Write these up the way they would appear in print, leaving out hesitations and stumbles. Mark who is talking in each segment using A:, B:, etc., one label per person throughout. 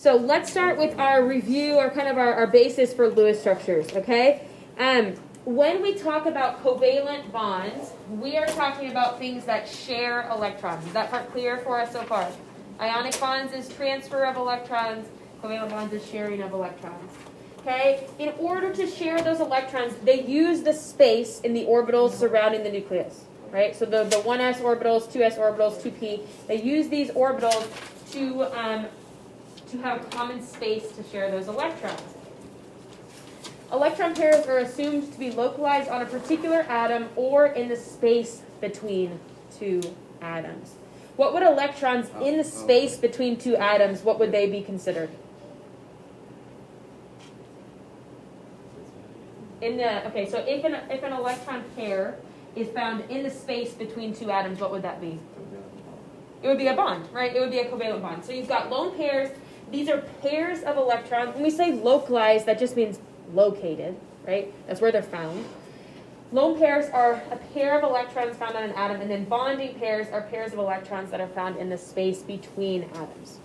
A: So let's start with our review, or kind of our basis for Lewis structures, okay? When we talk about covalent bonds, we are talking about things that share electrons. Is that part clear for us so far? Ionic bonds is transfer of electrons. Covalent bonds is sharing of electrons. Okay? In order to share those electrons, they use the space in the orbitals surrounding the nucleus. Right? So the 1s orbitals, 2s orbitals, 2p, they use these orbitals to have a common space to share those electrons. Electron pairs are assumed to be localized on a particular atom or in the space between two atoms. What would electrons in the space between two atoms, what would they be considered? Okay, so if an electron pair is found in the space between two atoms, what would that be? It would be a bond, right? It would be a covalent bond. So you've got lone pairs. These are pairs of electrons. When we say localized, that just means located, right? That's where they're found. Lone pairs are a pair of electrons found on an atom, and then bonding pairs are pairs of electrons that are found in the space between atoms.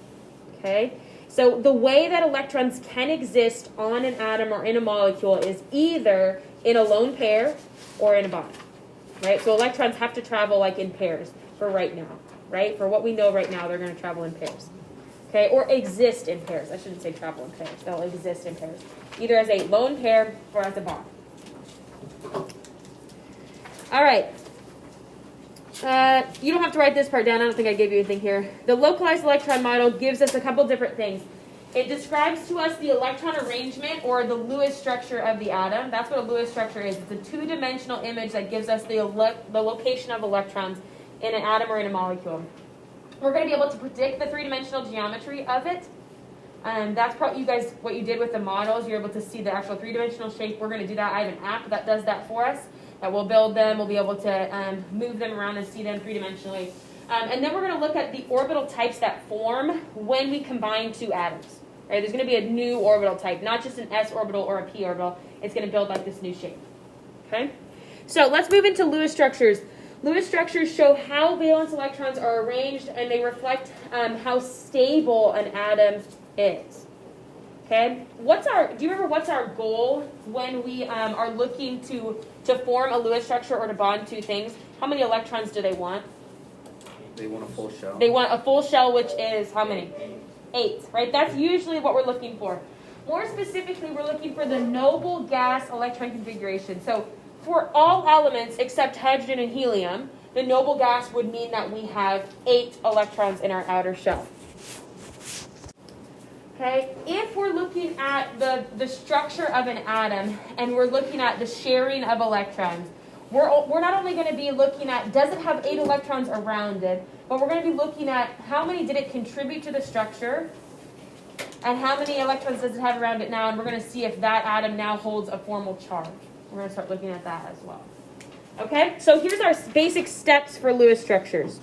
A: Okay? So the way that electrons can exist on an atom or in a molecule is either in a lone pair or in a bond. Right? So electrons have to travel like in pairs for right now. Right? For what we know right now, they're going to travel in pairs. Okay, or exist in pairs. I shouldn't say travel in pairs. They'll exist in pairs, either as a lone pair or as a bond. All right. You don't have to write this part down. I don't think I gave you anything here. The localized electron model gives us a couple different things. It describes to us the electron arrangement, or the Lewis structure of the atom. That's what a Lewis structure is. It's a two-dimensional image that gives us the location of electrons in an atom or in a molecule. We're going to be able to predict the three-dimensional geometry of it. That's probably what you did with the models. You're able to see the actual three-dimensional shape. We're going to do that. I have an app that does that for us. That we'll build them. We'll be able to move them around and see them three-dimensionally. And then we're going to look at the orbital types that form when we combine two atoms. Right? There's going to be a new orbital type, not just an s orbital or a p orbital. It's going to build like this new shape. Okay? So let's move into Lewis structures. Lewis structures show how valence electrons are arranged, and they reflect how stable an atom is. Okay? Do you remember what's our goal when we are looking to form a Lewis structure or to bond two things? How many electrons do they want?
B: They want a full shell.
A: They want a full shell, which is how many? 8, right? That's usually what we're looking for. More specifically, we're looking for the noble gas electron configuration. So for all elements except hydrogen and helium, the noble gas would mean that we have 8 electrons in our outer shell. Okay, if we're looking at the structure of an atom and we're looking at the sharing of electrons, we're not only going to be looking at, does it have 8 electrons around it, but we're going to be looking at how many did it contribute to the structure and how many electrons does it have around it now, and we're going to see if that atom now holds a formal charge. We're going to start looking at that as well. Okay, so here's our basic steps for Lewis structures.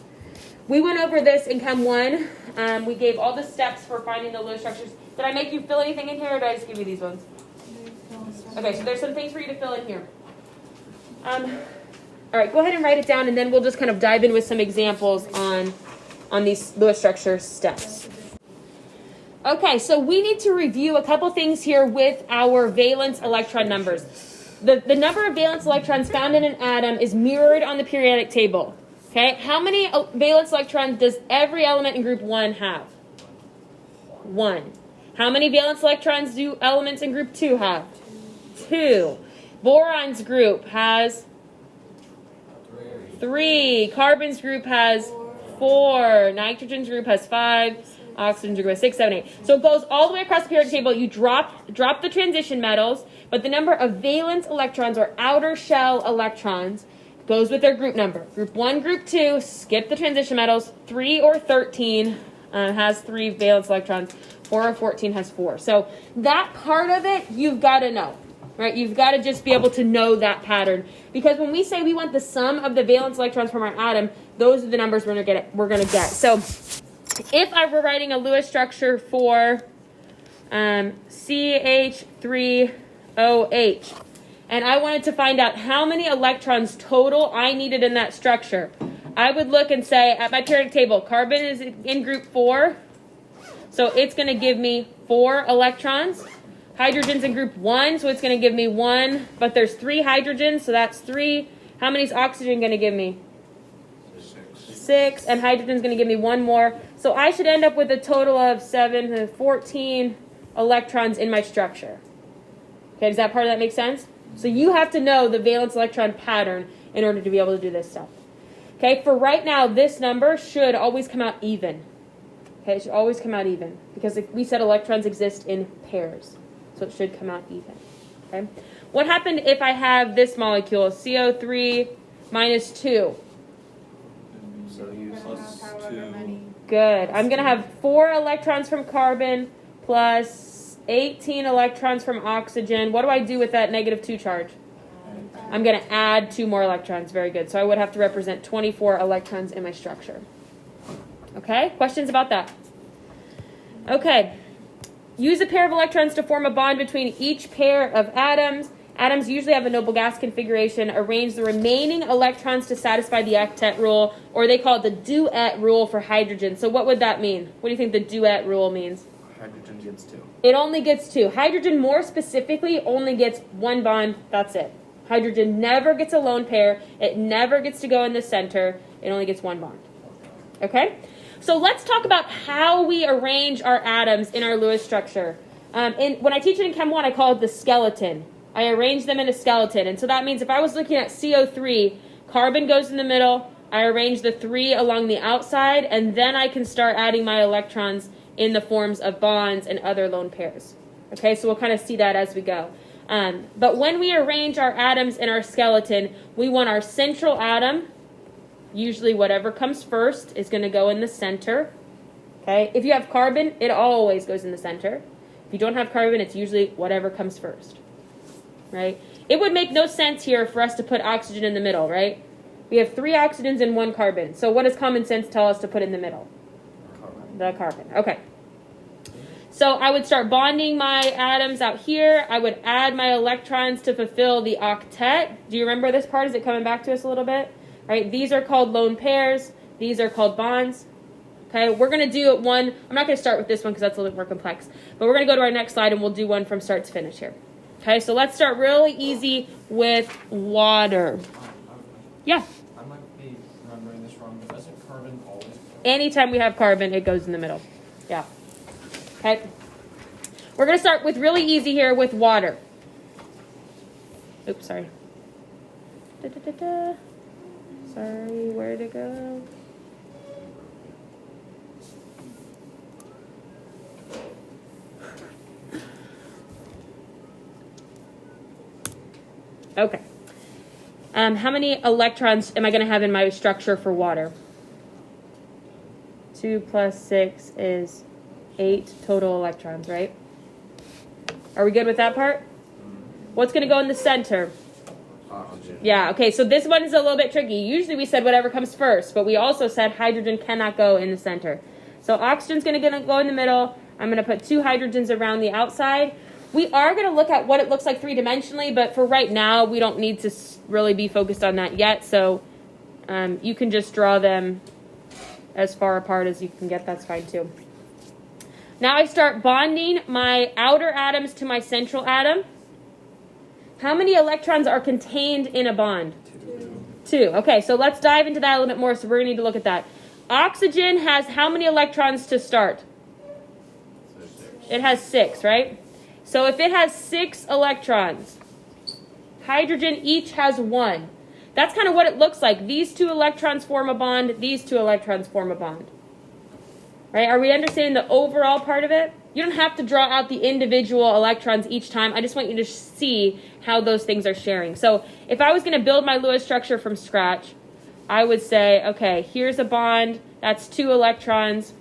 A: We went over this in Chem 1. We gave all the steps for finding the Lewis structures. Did I make you fill anything in here, or did I just give you these ones? Okay, so there's some things for you to fill in here. All right, go ahead and write it down, and then we'll just kind of dive in with some examples on these Lewis structure steps. Okay, so we need to review a couple things here with our valence electron numbers. The number of valence electrons found in an atom is mirrored on the periodic table. Okay, how many valence electrons does every element in group 1 have? 1. How many valence electrons do elements in group 2 have? 2. Boron's group has 3. Carbon's group has 4. Nitrogen's group has 5. Oxygen's group has 6, 7, 8. So it goes all the way across the periodic table. You drop the transition metals, but the number of valence electrons, or outer shell electrons, goes with their group number. Group 1, group 2, skip the transition metals. 3 or 13 has 3 valence electrons. 4 or 14 has 4. So that part of it, you've got to know. Right? You've got to just be able to know that pattern. Because when we say we want the sum of the valence electrons from our atom, those are the numbers we're going to get. So if I were writing a Lewis structure for CH3OH, and I wanted to find out how many electrons total I needed in that structure, I would look and say, at my periodic table, carbon is in group 4, So it's going to give me 4 electrons. Hydrogen's in group 1, so it's going to give me 1. But there's 3 hydrogens, so that's 3. How many is oxygen going to give me? 6. And hydrogen's going to give me 1 more. So I should end up with a total of 7 to 14 electrons in my structure. Okay, does that part of that make sense? So you have to know the valence electron pattern in order to be able to do this stuff. Okay, for right now, this number should always come out even. Okay, it should always come out even because we said electrons exist in pairs. So it should come out even. Okay, what happened if I have this molecule, CO3 minus 2?
B: So use plus 2.
A: Good. I'm going to have 4 electrons from carbon plus 18 electrons from oxygen. What do I do with that negative 2 charge? I'm going to add 2 more electrons. Very good. So I would have to represent 24 electrons in my structure. Okay, questions about that? Okay. Use a pair of electrons to form a bond between each pair of atoms. Atoms usually have a noble gas configuration. Arrange the remaining electrons to satisfy the octet rule, or they call it the duet rule for hydrogen. So what would that mean? What do you think the duet rule means?
B: Hydrogen gets 2.
A: It only gets 2. Hydrogen, more specifically, only gets 1 bond. That's it. Hydrogen never gets a lone pair. It never gets to go in the center. It only gets 1 bond. Okay? So let's talk about how we arrange our atoms in our Lewis structure. When I teach it in Chem 1, I call it the skeleton. I arrange them in a skeleton. And so that means if I was looking at CO3, carbon goes in the middle, I arrange the 3 along the outside, and then I can start adding my electrons in the forms of bonds and other lone pairs. Okay, so we'll kind of see that as we go. But when we arrange our atoms in our skeleton, we want our central atom, usually whatever comes first, is going to go in the center. Okay, if you have carbon, it always goes in the center. If you don't have carbon, it's usually whatever comes first. Right? It would make no sense here for us to put oxygen in the middle, right? We have 3 oxygens and 1 carbon. So what does common sense tell us to put in the middle? Carbon. The carbon. Okay. So I would start bonding my atoms out here. I would add my electrons to fulfill the octet. Do you remember this part? Is it coming back to us a little bit? Right? These are called lone pairs. These are called bonds. Okay, we're going to do one. I'm not going to start with this one because that's a little bit more complex. But we're going to go to our next slide and we'll do one from start to finish here. Okay, so let's start really easy with water. Yeah?
C: I might be remembering this wrong, but doesn't carbon always go?
A: Anytime we have carbon, it goes in the middle. Yeah. Okay. We're going to start with really easy here with water. Oops, sorry. Sorry, where'd it go? Okay. How many electrons am I going to have in my structure for water? 2 plus 6 is 8 total electrons, right? Are we good with that part? What's going to go in the center?
B: Oxygen.
A: Yeah, okay, so this one is a little bit tricky. Usually we said whatever comes first, but we also said hydrogen cannot go in the center. So oxygen's going to go in the middle. I'm going to put 2 hydrogens around the outside. We are going to look at what it looks like 3-dimensionally, but for right now, we don't need to really be focused on that yet. So you can just draw them as far apart as you can get. That's fine too. Now I start bonding my outer atoms to my central atom. How many electrons are contained in a bond? 2. Okay, so let's dive into that a little bit more. So we're going to need to look at that. Oxygen has how many electrons to start?
B: 6.
A: It has 6, right? So if it has 6 electrons, hydrogen each has 1. That's kind of what it looks like. These 2 electrons form a bond. These 2 electrons form a bond. Right? Are we understanding the overall part of it? You don't have to draw out the individual electrons each time. I just want you to see how those things are sharing. So if I was going to build my Lewis structure from scratch, I would say, okay, here's a bond. That's 2 electrons.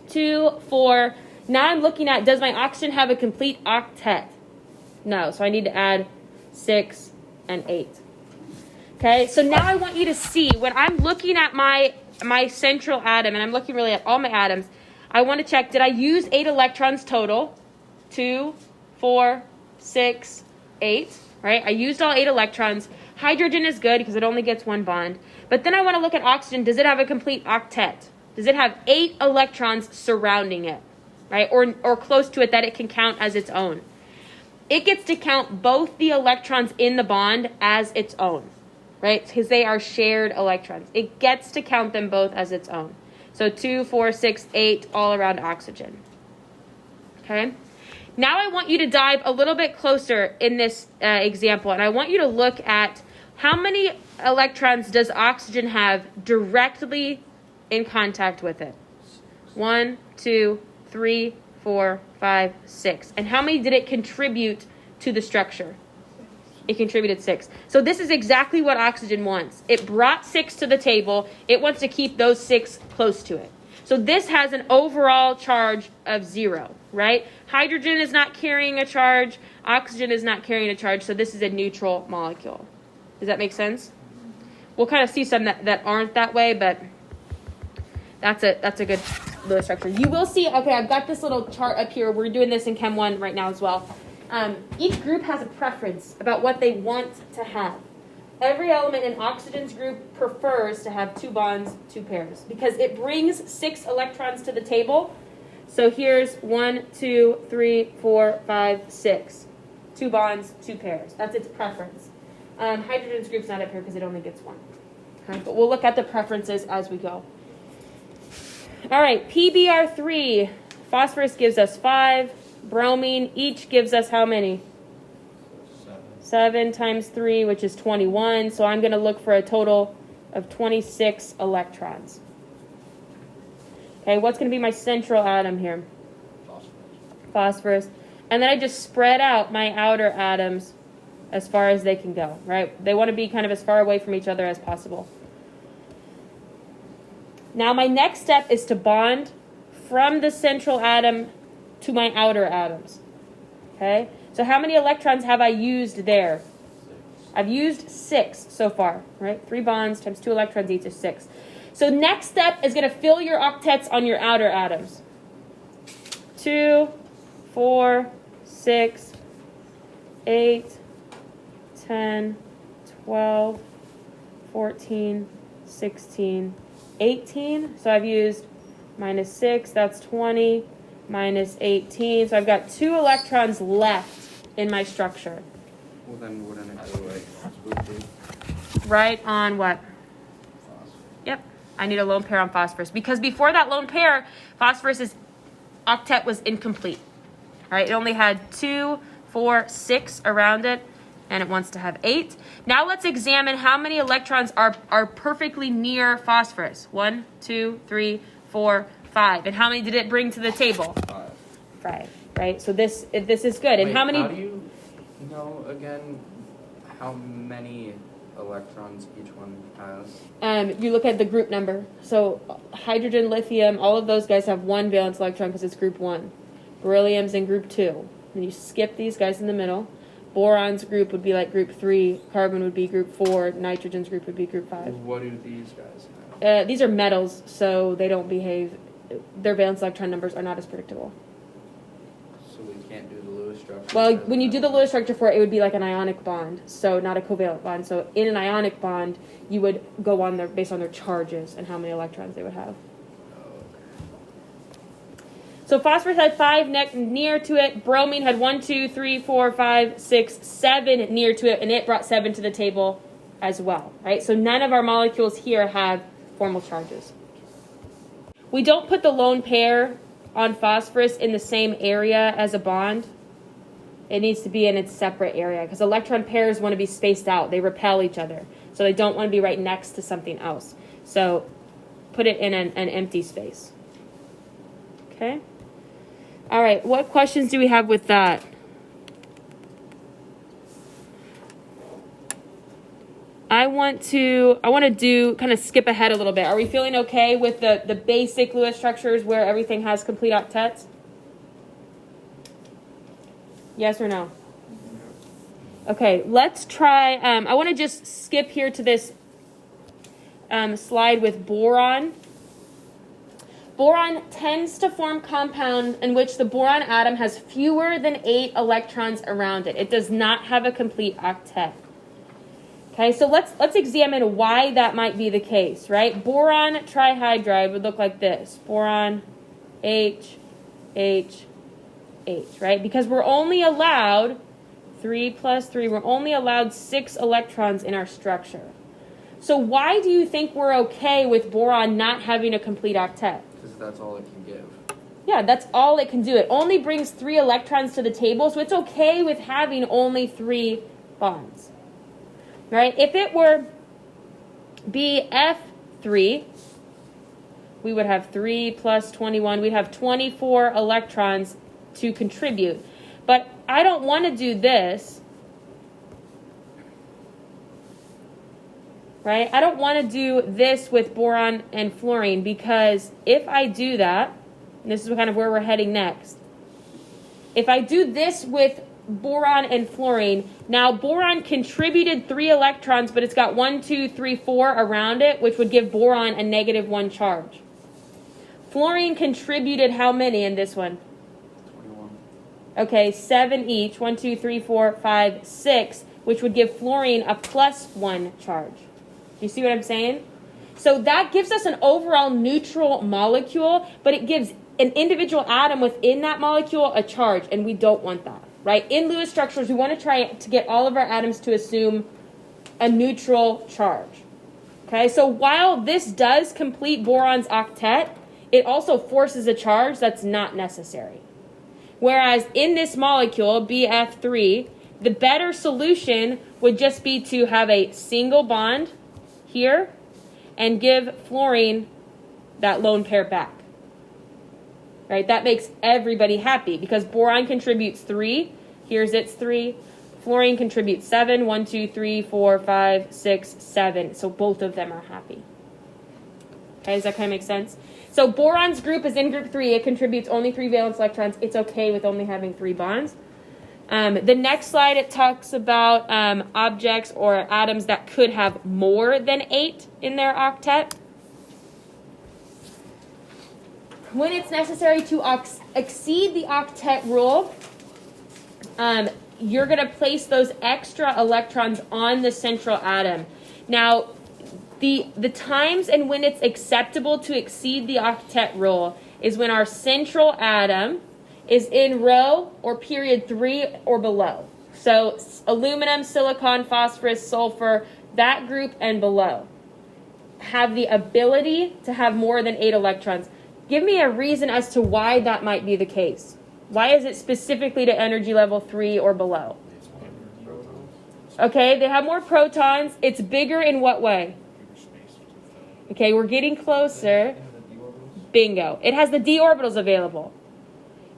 A: 2, 4. Now I'm looking at, does my oxygen have a complete octet? No, so I need to add 6 and 8. Okay, so now I want you to see, when I'm looking at my central atom, and I'm looking really at all my atoms, I want to check, did I use 8 electrons total? 2, 4, 6, 8, right? I used all 8 electrons. Hydrogen is good because it only gets 1 bond. But then I want to look at oxygen. Does it have a complete octet? Does it have 8 electrons surrounding it? right? Or close to it that it can count as its own. It gets to count both the electrons in the bond as its own, right? Because they are shared electrons. It gets to count them both as its own. So 2, 4, 6, 8 all around oxygen. Okay? Now I want you to dive a little bit closer in this example, and I want you to look at how many electrons does oxygen have directly in contact with it? 1, 2, 3, 4, 5, 6. And how many did it contribute to the structure? It contributed 6. So this is exactly what oxygen wants. It brought 6 to the table. It wants to keep those 6 close to it. So this has an overall charge of 0, right? Hydrogen is not carrying a charge. Oxygen is not carrying a charge. So this is a neutral molecule. Does that make sense? We'll kind of see some that aren't that way, but that's a good Lewis structure. You will see, okay, I've got this little chart up here. We're doing this in Chem 1 right now as well. Each group has a preference about what they want to have. Every element in oxygen's group prefers to have 2 bonds, 2 pairs, because it brings 6 electrons to the table. So here's 1, 2, 3, 4, 5, 6. 2 bonds, 2 pairs. That's its preference. Hydrogen's group's not up here because it only gets 1. Okay, but we'll look at the preferences as we go. All right, PBr3, phosphorus gives us 5. Bromine each gives us how many? 7 times 3, which is 21. So I'm going to look for a total of 26 electrons. Okay, what's going to be my central atom here? Phosphorus. And then I just spread out my outer atoms as far as they can go, right? They want to be kind of as far away from each other as possible. Now my next step is to bond from the central atom to my outer atoms. Okay? So how many electrons have I used there? I've used 6 so far, right? 3 bonds times 2 electrons each is 6. So next step is going to fill your octets on your outer atoms. 2, 4, 6, 8, 10, 12, 14, 16, 18. So I've used minus 6, that's 20, minus 18. So I've got 2 electrons left in my structure.
B: Well, then wouldn't it go like swoop?
A: Right on what? Yep. I need a lone pair on phosphorus. Because before that lone pair, phosphorus's octet was incomplete. All right, it only had 2, 4, 6 around it, and it wants to have 8. Now let's examine how many electrons are perfectly near phosphorus. 1, 2, 3, 4, 5. And how many did it bring to the table? 5. Right? So this is good. And
B: Wait,
A: how many?
B: How do you know again how many electrons each one has?
A: You look at the group number. So hydrogen, lithium, all of those guys have 1 valence electron because it's group 1. Beryllium's in group 2. And you skip these guys in the middle. Boron's group would be like group 3. Carbon would be group 4. Nitrogen's group would be group 5.
B: What do these guys have?
A: These are metals, so they don't behave. Their valence electron numbers are not as predictable.
B: So we can't do the Lewis structure?
A: Well, when you do the Lewis structure for it, it would be like an ionic bond, so not a covalent bond. So in an ionic bond, you would go on based on their charges and how many electrons they would have. So phosphorus had 5 near to it. Bromine had 1, 2, 3, 4, 5, 6, 7 near to it, and it brought 7 to the table as well, right? So none of our molecules here have formal charges. We don't put the lone pair on phosphorus in the same area as a bond. It needs to be in its separate area because electron pairs want to be spaced out. They repel each other. So they don't want to be right next to something else. So put it in an empty space. Okay? All right, what questions do we have with that? I want to do kind of skip ahead a little bit. Are we feeling okay with the basic Lewis structures where everything has complete octets? Yes or no? Okay, let's try. I want to just skip here to this slide with boron. Boron tends to form compound in which the boron atom has fewer than 8 electrons around it. It does not have a complete octet. Okay, so let's examine why that might be the case, right? Boron trihydride would look like this. Boron, H, H, right? Because we're only allowed 3 plus 3, we're only allowed 6 electrons in our structure. So why do you think we're okay with boron not having a complete octet?
B: Because that's all it can give.
A: Yeah, that's all it can do. It only brings 3 electrons to the table, so it's okay with having only 3 bonds. Right? If it were BF3, we would have 3 plus 21. We'd have 24 electrons to contribute. But I don't want to do this. Right? I don't want to do this with boron and fluorine, because if I do that, and this is kind of where we're heading next. If I do this with boron and fluorine, now boron contributed 3 electrons, but it's got 1, 2, 3, 4 around it, which would give boron a -1 charge. Fluorine contributed how many in this one?
B: 21.
A: Okay, 7 each. 1, 2, 3, 4, 5, 6, which would give fluorine a +1 charge. Do you see what I'm saying? So that gives us an overall neutral molecule, but it gives an individual atom within that molecule a charge, and we don't want that, right? In Lewis structures, we want to try to get all of our atoms to assume a neutral charge. Okay, so while this does complete boron's octet, it also forces a charge that's not necessary. Whereas in this molecule, BF3, the better solution would just be to have a single bond here and give fluorine that lone pair back. Right? That makes everybody happy because boron contributes 3. Here's its 3. Fluorine contributes 7. 1, 2, 3, 4, 5, 6, 7. So both of them are happy. Okay, does that kind of make sense? So boron's group is in group 3. It contributes only 3 valence electrons. It's okay with only having 3 bonds. The next slide, it talks about objects or atoms that could have more than 8 in their octet. When it's necessary to exceed the octet rule, you're going to place those extra electrons on the central atom. Now, the times and when it's acceptable to exceed the octet rule is when our central atom is in row or period 3 or below. So aluminum, silicon, phosphorus, sulfur, that group and below have the ability to have more than 8 electrons. Give me a reason as to why that might be the case. Why is it specifically to energy level 3 or below? Okay, they have more protons. It's bigger in what way? Okay, we're getting closer. Bingo. It has the d orbitals available.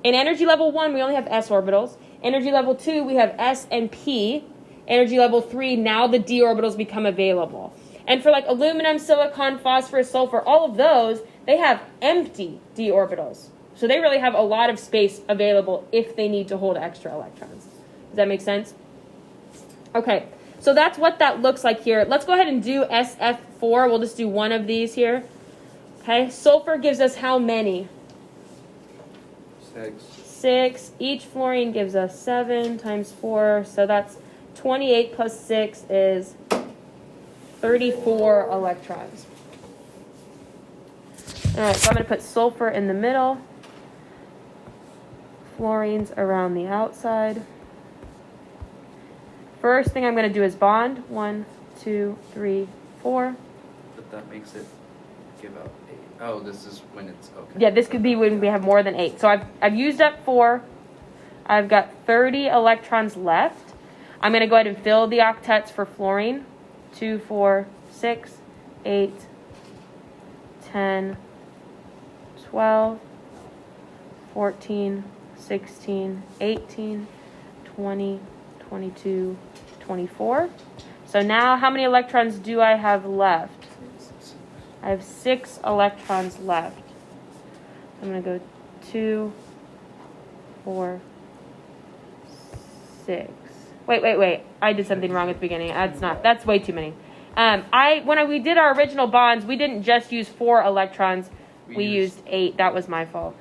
A: In energy level 1, we only have s orbitals. Energy level 2, we have s and p. Energy level 3, now the d orbitals become available. And for like aluminum, silicon, phosphorus, sulfur, all of those, they have empty d orbitals. So they really have a lot of space available if they need to hold extra electrons. Does that make sense? Okay, so that's what that looks like here. Let's go ahead and do SF4. We'll just do one of these here. Okay, sulfur gives us how many?
B: 6.
A: 6. Each fluorine gives us 7 times 4. So that's 28 plus 6 is 34 electrons. All right, so I'm going to put sulfur in the middle. Fluorines around the outside. First thing I'm going to do is bond. 1, 2, 3, 4.
B: But that makes it give out 8. Oh, this is when it's okay.
A: Yeah, this could be when we have more than 8. So I've used up 4. I've got 30 electrons left. I'm going to go ahead and fill the octets for fluorine. 2, 4, 6, 8, 10, 12, 14, 16, 18, 20, 22, 24. So now how many electrons do I have left? I have 6 electrons left. I'm going to go 2, 4, 6. Wait. I did something wrong at the beginning. That's way too many. When we did our original bonds, we didn't just use 4 electrons. We used 8. That was my fault.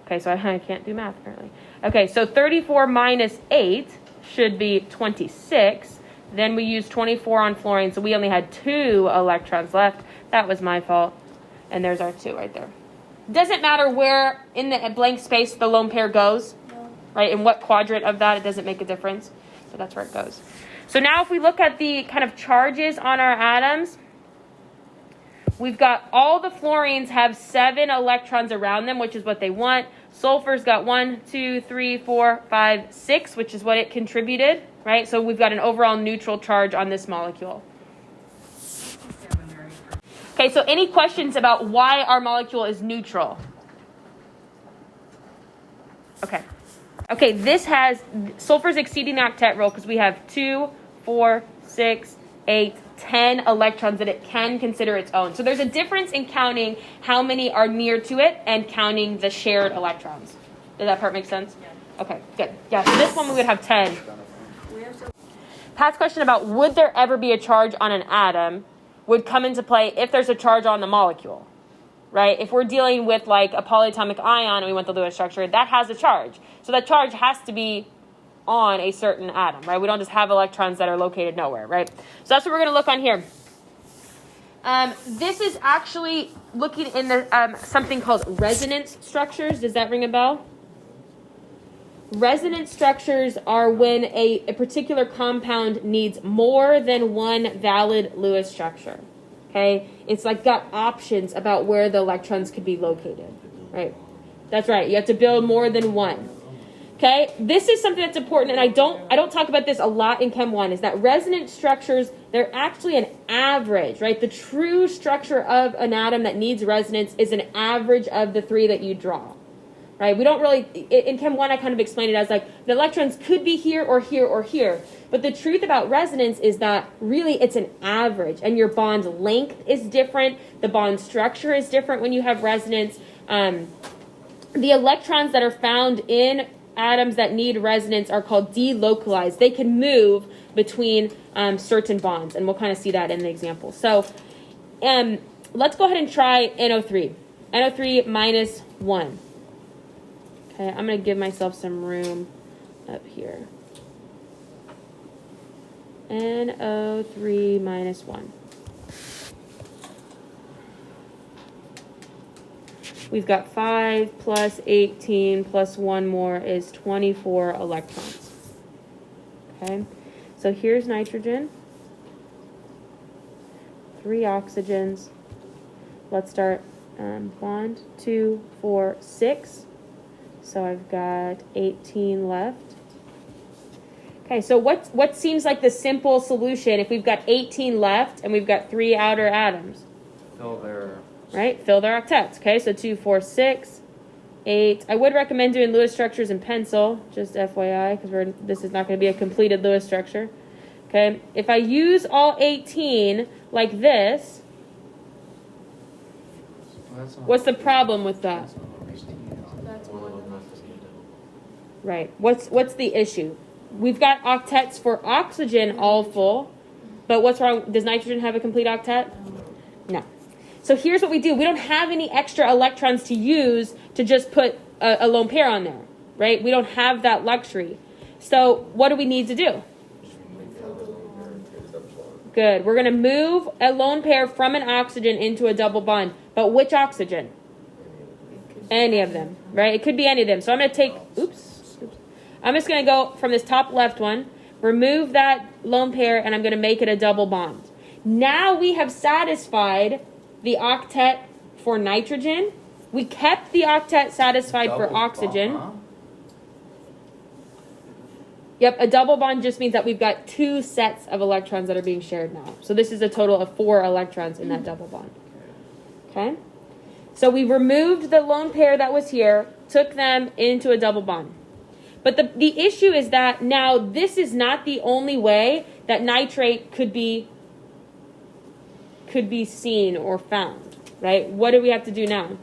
A: Okay, so I can't do math apparently. Okay, so 34 minus 8 should be 26. Then we used 24 on fluorine, so we only had 2 electrons left. That was my fault. And there's our 2 right there. Doesn't matter where in the blank space the lone pair goes, right? In what quadrant of that, it doesn't make a difference. So that's where it goes. So now if we look at the kind of charges on our atoms, we've got all the fluorines have 7 electrons around them, which is what they want. Sulfur's got 1, 2, 3, 4, 5, 6, which is what it contributed, right? So we've got an overall neutral charge on this molecule. Okay, so any questions about why our molecule is neutral? Okay, this has sulfur's exceeding the octet rule because we have 2, 4, 6, 8, 10 electrons that it can consider its own. So there's a difference in counting how many are near to it and counting the shared electrons. Does that part make sense? Yeah. Okay, good. Yeah, so this one we would have 10. Pat's question about would there ever be a charge on an atom would come into play if there's a charge on the molecule, right? If we're dealing with like a polyatomic ion and we want the Lewis structure, that has a charge. So that charge has to be on a certain atom, right? We don't just have electrons that are located nowhere, right? So that's what we're going to look on here. This is actually looking in the something called resonance structures. Does that ring a bell? Resonance structures are when a particular compound needs more than one valid Lewis structure. Okay? It's like got options about where the electrons could be located. Right? That's right. You have to build more than one. Okay? This is something that's important, and I don't talk about this a lot in Chem 1, is that resonance structures, they're actually an average, right? The true structure of an atom that needs resonance is an average of the 3 that you draw. Right? We don't really, in Chem 1, I kind of explained it as like the electrons could be here or here or here. But the truth about resonance is that really it's an average, and your bond length is different. The bond structure is different when you have resonance. The electrons that are found in atoms that need resonance are called delocalized. They can move between certain bonds, and we'll kind of see that in the example. So let's go ahead and try NO3. NO3 minus 1. Okay, I'm going to give myself some room up here. NO3 minus 1. We've got 5 plus 18 plus 1 more is 24 electrons. Okay, so here's nitrogen. 3 oxygens. Let's start bond 2, 4, 6. So I've got 18 left. Okay, so what seems like the simple solution if we've got 18 left and we've got 3 outer atoms?
B: Fill their...
A: Right, fill their octets. Okay, so 2, 4, 6, 8. I would recommend doing Lewis structures in pencil, just FYI, because this is not going to be a completed Lewis structure. Okay, if I use all 18 like this, what's the problem with that? Right. What's the issue? We've got octets for oxygen all full, but what's wrong? Does nitrogen have a complete octet? No. So here's what we do. We don't have any extra electrons to use to just put a lone pair on there, right? We don't have that luxury. So what do we need to do? Good. We're going to move a lone pair from an oxygen into a double bond. But which oxygen? Any of them, right? It could be any of them. So I'm going to take, I'm just going to go from this top left one, remove that lone pair, and I'm going to make it a double bond. Now we have satisfied the octet for nitrogen. We kept the octet satisfied for oxygen.
B: Bond, huh?
A: Yep, a double bond just means that we've got 2 sets of electrons that are being shared now. So this is a total of 4 electrons in that double bond. Okay? So we removed the lone pair that was here, took them into a double bond. But the issue is that now this is not the only way that nitrate could be seen or found, right? What do we have to do now?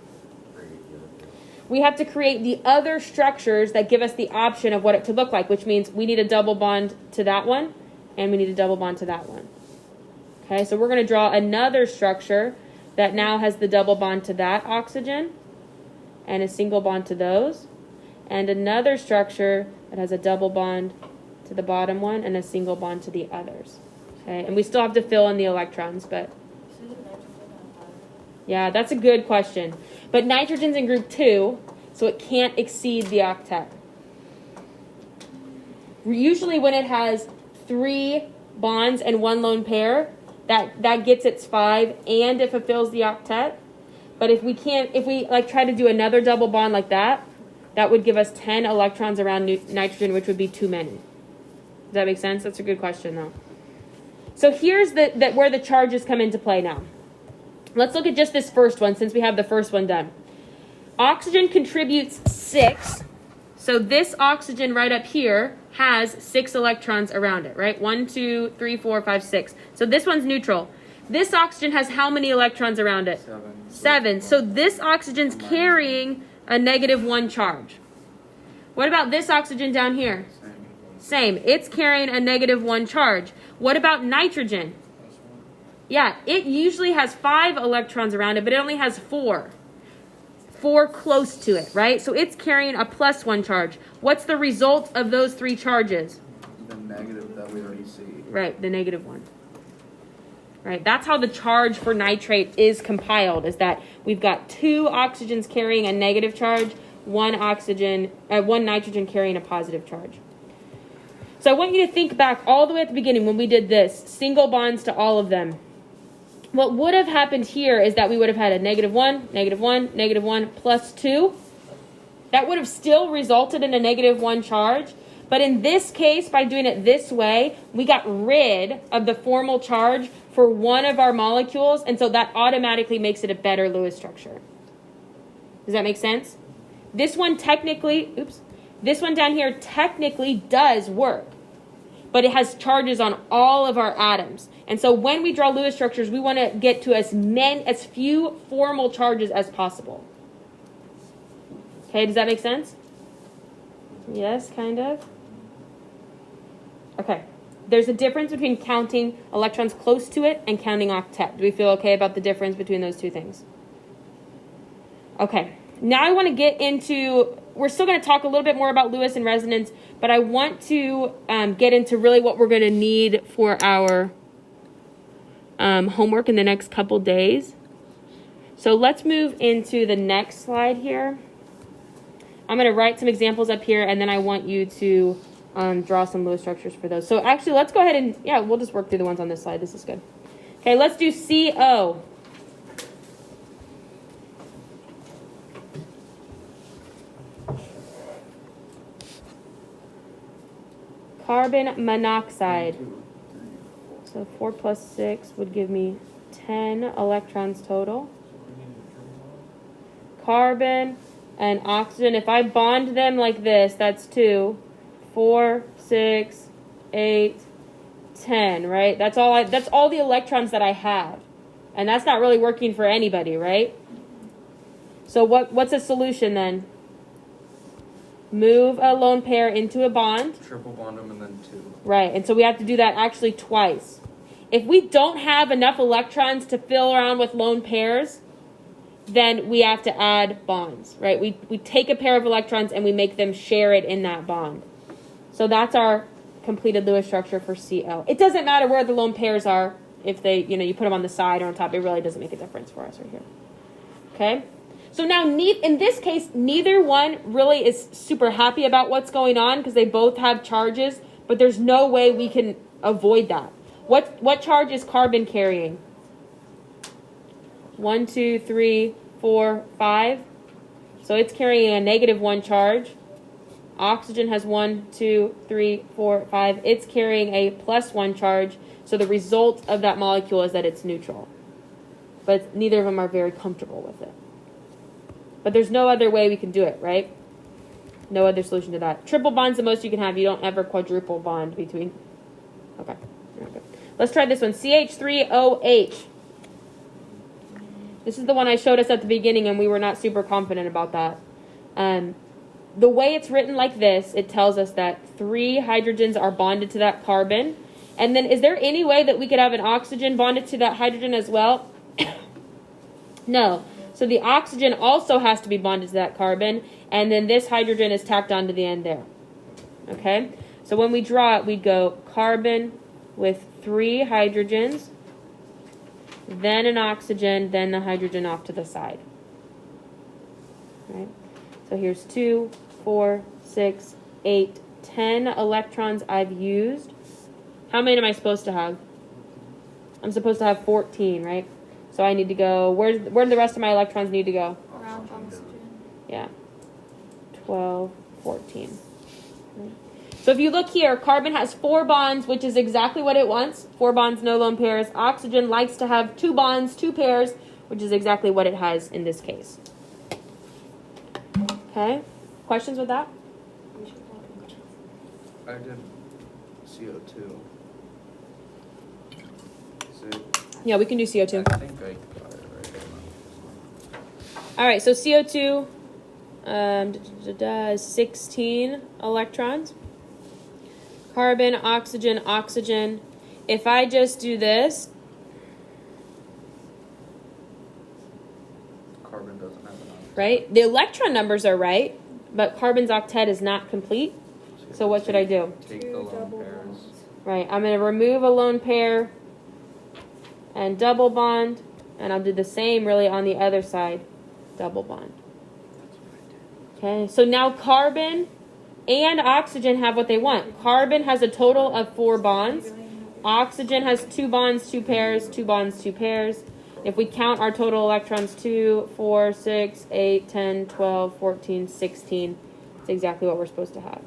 A: We have to create the other structures that give us the option of what it could look like, which means we need a double bond to that one, and we need a double bond to that one. Okay, so we're going to draw another structure that now has the double bond to that oxygen, and a single bond to those, and another structure that has a double bond to the bottom one, and a single bond to the others. Okay, and we still have to fill in the electrons, but... Yeah, that's a good question. But nitrogen's in group 2, so it can't exceed the octet. Usually when it has 3 bonds and 1 lone pair, that gets its 5 and it fulfills the octet. But if we like try to do another double bond like that, that would give us 10 electrons around nitrogen, which would be too many. Does that make sense? That's a good question though. So here's where the charges come into play now. Let's look at just this first one since we have the first one done. Oxygen contributes 6. So this oxygen right up here has 6 electrons around it, right? 1, 2, 3, 4, 5, 6. So this one's neutral. This oxygen has how many electrons around it? 7. So this oxygen's carrying a -1 charge. What about this oxygen down here? Same. It's carrying a -1 charge. What about nitrogen? Yeah, it usually has 5 electrons around it, but it only has 4. 4 close to it, right? So it's carrying a +1 charge. What's the result of those 3 charges?
B: The negative that we already see.
A: Right, the -1. Right, that's how the charge for nitrate is compiled, is that we've got 2 oxygens carrying a negative charge, 1 nitrogen carrying a positive charge. So I want you to think back all the way at the beginning when we did this, single bonds to all of them. What would have happened here is that we would have had a -1, -1, -1, +2. That would have still resulted in a -1 charge. But in this case, by doing it this way, we got rid of the formal charge for one of our molecules. And so that automatically makes it a better Lewis structure. Does that make sense? This one down here technically does work. But it has charges on all of our atoms. And so when we draw Lewis structures, we want to get to as few formal charges as possible. Okay, does that make sense? Yes, kind of. Okay. There's a difference between counting electrons close to it and counting octet. Do we feel okay about the difference between those two things? Okay. Now I want to get into, we're still going to talk a little bit more about Lewis and resonance, but I want to get into really what we're going to need for our homework in the next couple days. So let's move into the next slide here. I'm going to write some examples up here, and then I want you to draw some Lewis structures for those. So actually, let's go ahead and, we'll just work through the ones on this slide. This is good. Okay, let's do CO. Carbon monoxide. So 4 plus 6 would give me 10 electrons total. Carbon and oxygen, if I bond them like this, that's 2, 4, 6, 8, 10, right? That's all the electrons that I have. And that's not really working for anybody, right? So what's a solution then? Move a lone pair into a bond.
B: Triple bond them and then 2.
A: Right, and so we have to do that actually twice. If we don't have enough electrons to fill around with lone pairs, then we have to add bonds, right? We take a pair of electrons and we make them share it in that bond. So that's our completed Lewis structure for CO. It doesn't matter where the lone pairs are. If they, you put them on the side or on top, it really doesn't make a difference for us right here. Okay? So now, in this case, neither one really is super happy about what's going on because they both have charges, but there's no way we can avoid that. What charge is carbon carrying? 1, 2, 3, 4, 5. So it's carrying a -1 charge. Oxygen has 1, 2, 3, 4, 5. It's carrying a +1 charge. So the result of that molecule is that it's neutral. But neither of them are very comfortable with it. But there's no other way we can do it, right? No other solution to that. Triple bond's the most you can have. You don't ever quadruple bond between. Okay. Let's try this one. CH3OH. This is the one I showed us at the beginning, and we were not super confident about that. The way it's written like this, it tells us that 3 hydrogens are bonded to that carbon. And then is there any way that we could have an oxygen bonded to that hydrogen as well? No. So the oxygen also has to be bonded to that carbon, and then this hydrogen is tacked onto the end there. Okay? So when we draw it, we go carbon with 3 hydrogens then an oxygen, then the hydrogen off to the side. Right? So here's 2, 4, 6, 8, 10 electrons I've used. How many am I supposed to have? I'm supposed to have 14, right? So I need to go, where do the rest of my electrons need to go?
D: Around oxygen.
A: Yeah. 12, 14. Right. So if you look here, carbon has 4 bonds, which is exactly what it wants. 4 bonds, no lone pairs. Oxygen likes to have 2 bonds, 2 pairs, which is exactly what it has in this case. Okay? Questions with that?
B: I did CO2. So
A: Yeah, we can do CO2.
B: I think I got it right.
A: All right, so CO2 is 16 electrons. Carbon, oxygen, oxygen. If I just do this,
B: Carbon doesn't have an octet.
A: right? The electron numbers are right, but carbon's octet is not complete. So what should I do?
B: Take
D: Two
B: the lone
D: double
B: pairs.
D: bonds.
A: Right, I'm going to remove a lone pair and double bond, and I'll do the same really on the other side, double bond. Okay, so now carbon and oxygen have what they want. Carbon has a total of 4 bonds. Oxygen has 2 bonds, 2 pairs, 2 bonds, 2 pairs. If we count our total electrons, 2, 4, 6, 8, 10, 12, 14, 16, it's exactly what we're supposed to have.